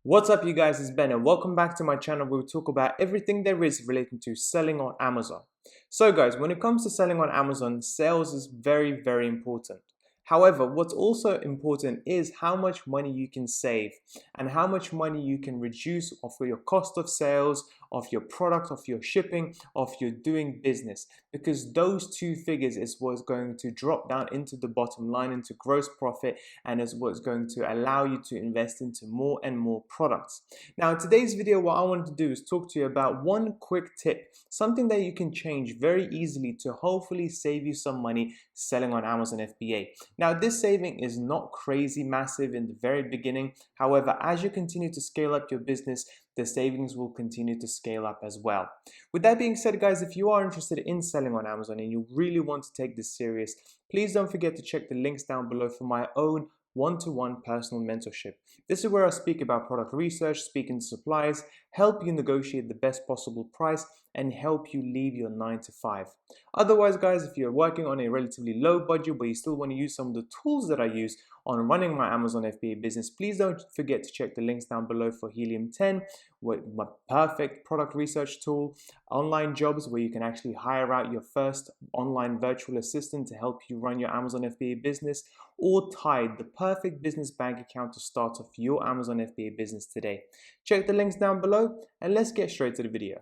What's up, you guys? It's Ben and welcome back to my channel where we talk about everything there is relating to selling on Amazon. So guys, when it comes to selling on Amazon, sales is very important. However, what's also important is how much money you can save and how much money you can reduce of your cost of sales, of your product, of your shipping, of your doing business. Because those two figures is what's going to drop down into the bottom line, into gross profit, and is what's going to allow you to invest into more and more products. Now, in today's video, what I wanted to do is talk to you about one quick tip, something that you can change very easily to hopefully save you some money selling on Amazon FBA. Now, this saving is not crazy massive in the very beginning. However, as you continue to scale up your business, the savings will continue to scale up as well. With that being said, guys, if you are interested in selling on Amazon and you really want to take this serious, please don't forget to check the links down below for my own one-to-one personal mentorship. This is where I speak about product research, speaking to suppliers, help you negotiate the best possible price, and help you leave your 9 to 5. Otherwise, guys, if you're working on a relatively low budget but you still want to use some of the tools that I use on running my Amazon FBA business, please don't forget to check the links down below for Helium 10, with my perfect product research tool, online jobs where you can actually hire out your first online virtual assistant to help you run your Amazon FBA business, or Tide, the perfect business bank account to start off your Amazon FBA business today. Check the links down below and let's get straight to the video.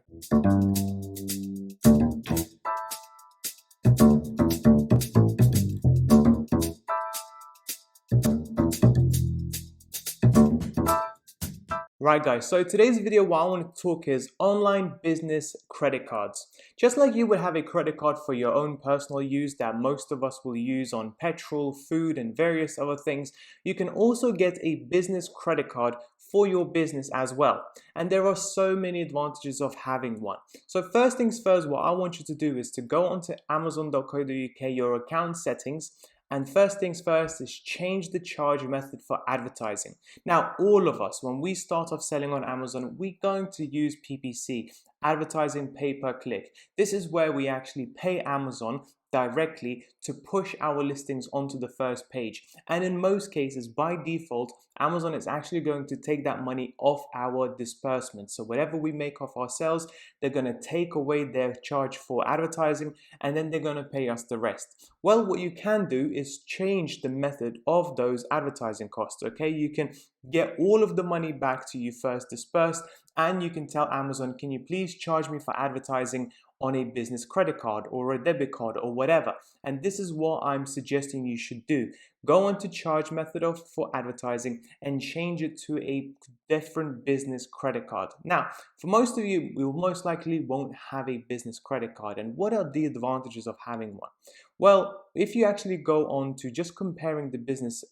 Right guys, so today's video what I want to talk is online business credit cards. Just like you would have a credit card for your own personal use that most of us will use on petrol, food and various other things, you can also get a business credit card for your business as well. And there are so many advantages of having one. So first things first, what I want you to do is to go onto amazon.co.uk, your account settings, and first things first is change the charge method for advertising. Now, all of us, when we start off selling on Amazon, we're going to use PPC, advertising pay per click. This is where we actually pay Amazon directly to push our listings onto the first page. And in most cases, by default, Amazon is actually going to take that money off our disbursement. So whatever we make off our sales, they're going to take away their charge for advertising and then they're going to pay us the rest. Well, what you can do is change the method of those advertising costs, okay? You can get all of the money back to you first dispersed, and you can tell Amazon, can you please charge me for advertising on a business credit card or a debit card or whatever. And this is what I'm suggesting you should do. Go on to charge method for advertising and change it to a different business credit card. Now, for most of you, we will most likely won't have a business credit card. And what are the advantages of having one? Well, if you actually go on to just comparing the business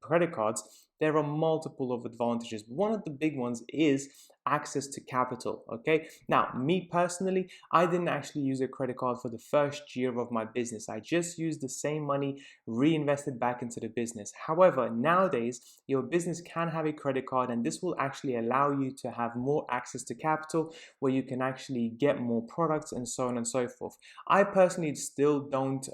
credit cards, there are multiple of advantages. One of the big ones is access to capital. Okay, now me personally, I didn't actually use a credit card for the first year of my business. I just used the same money reinvested back into the business. However, nowadays your business can have a credit card, and this will actually allow you to have more access to capital where you can actually get more products and so on and so forth. I personally still don't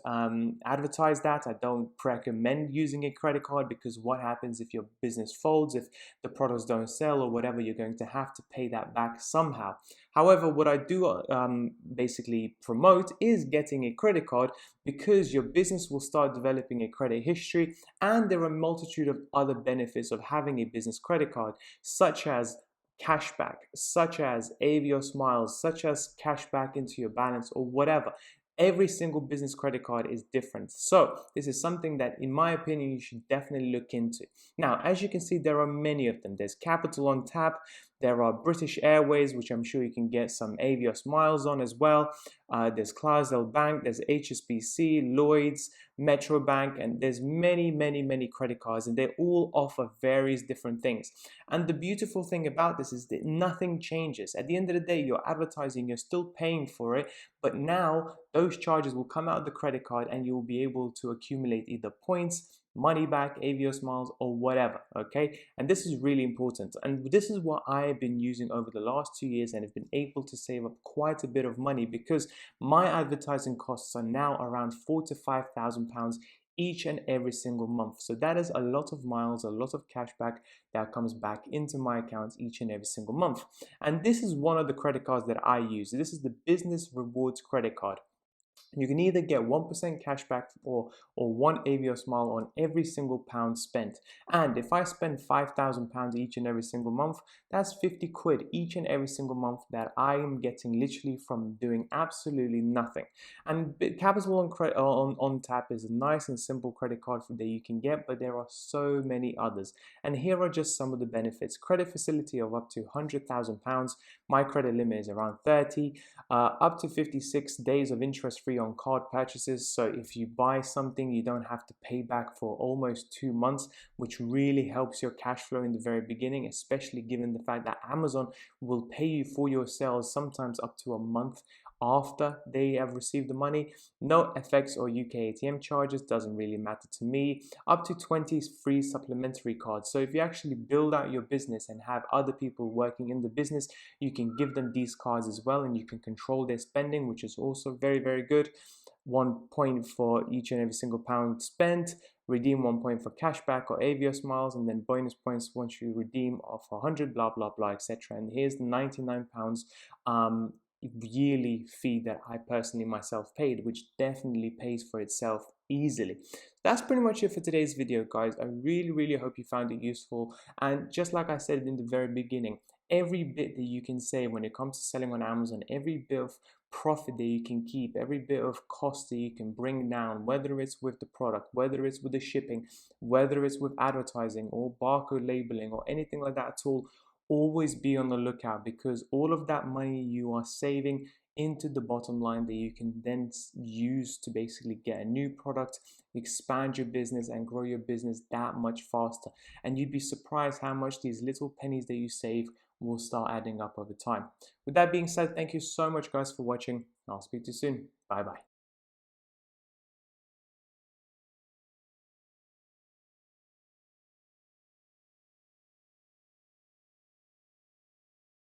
advertise that. I don't recommend using a credit card, because what happens if your business folds, if the products don't sell or whatever, you're going to have to pay that back somehow. However, what I do basically promote is getting a credit card, because your business will start developing a credit history, and there are a multitude of other benefits of having a business credit card, such as cashback, such as Avios miles, such as cashback into your balance or whatever. Every single business credit card is different. So this is something that, in my opinion, you should definitely look into. Now, as you can see, there are many of them. There's Capital on tap. There are British Airways, which I'm sure you can get some Avios miles on as well. There's Clydesdale Bank, there's HSBC, Lloyds, Metro Bank, and there's many credit cards, and they all offer various different things. And the beautiful thing about this is that nothing changes. At the end of the day, you're advertising, you're still paying for it, but now those charges will come out of the credit card and you will be able to accumulate either points, money back, Avios miles, or whatever. Okay, and this is really important, and this is what I have been using over the last 2 years, and have been able to save up quite a bit of money, because my advertising costs are now around £4,000 to £5,000 each and every single month. So that is a lot of miles, a lot of cash back that comes back into my accounts each and every single month. And this is one of the credit cards that I use. This is the Business Rewards credit card. You can either get 1% cash back or one Avio Smile on every single pound spent. And if I spend £5,000 each and every single month, that's 50 quid each and every single month that I am getting literally from doing absolutely nothing. And Capital on Tap is a nice and simple credit card that you can get, but there are so many others. And here are just some of the benefits. Credit facility of up to £100,000. My credit limit is around 30. Up to 56 days of interest-free on card purchases. So if you buy something, you don't have to pay back for almost 2 months, which really helps your cash flow in the very beginning, especially given the fact that Amazon will pay you for your sales sometimes up to a month after they have received the money. No FX or UK ATM charges, doesn't really matter to me. Up to 20 free supplementary cards. So if you actually build out your business and have other people working in the business, you can give them these cards as well, and you can control their spending, which is also very, very good. 1 point for each and every single pound spent. Redeem 1 point for cashback or Avio Smiles, and then bonus points once you redeem of 100, blah blah blah, etc. And here's the £99 yearly fee that I personally myself paid, which definitely pays for itself easily. That's pretty much it for today's video, guys. I really hope you found it useful. And just like I said in the very beginning, every bit that you can save when it comes to selling on Amazon, every bit of profit that you can keep, every bit of cost that you can bring down, whether it's with the product, whether it's with the shipping, whether it's with advertising or barcode labeling or anything like that at all, always be on the lookout, because all of that money you are saving into the bottom line that you can then use to basically get a new product, expand your business and grow your business that much faster. And you'd be surprised how much these little pennies that you save will start adding up over time. With that being said, thank you so much, guys, for watching. I'll speak to you soon. Bye bye.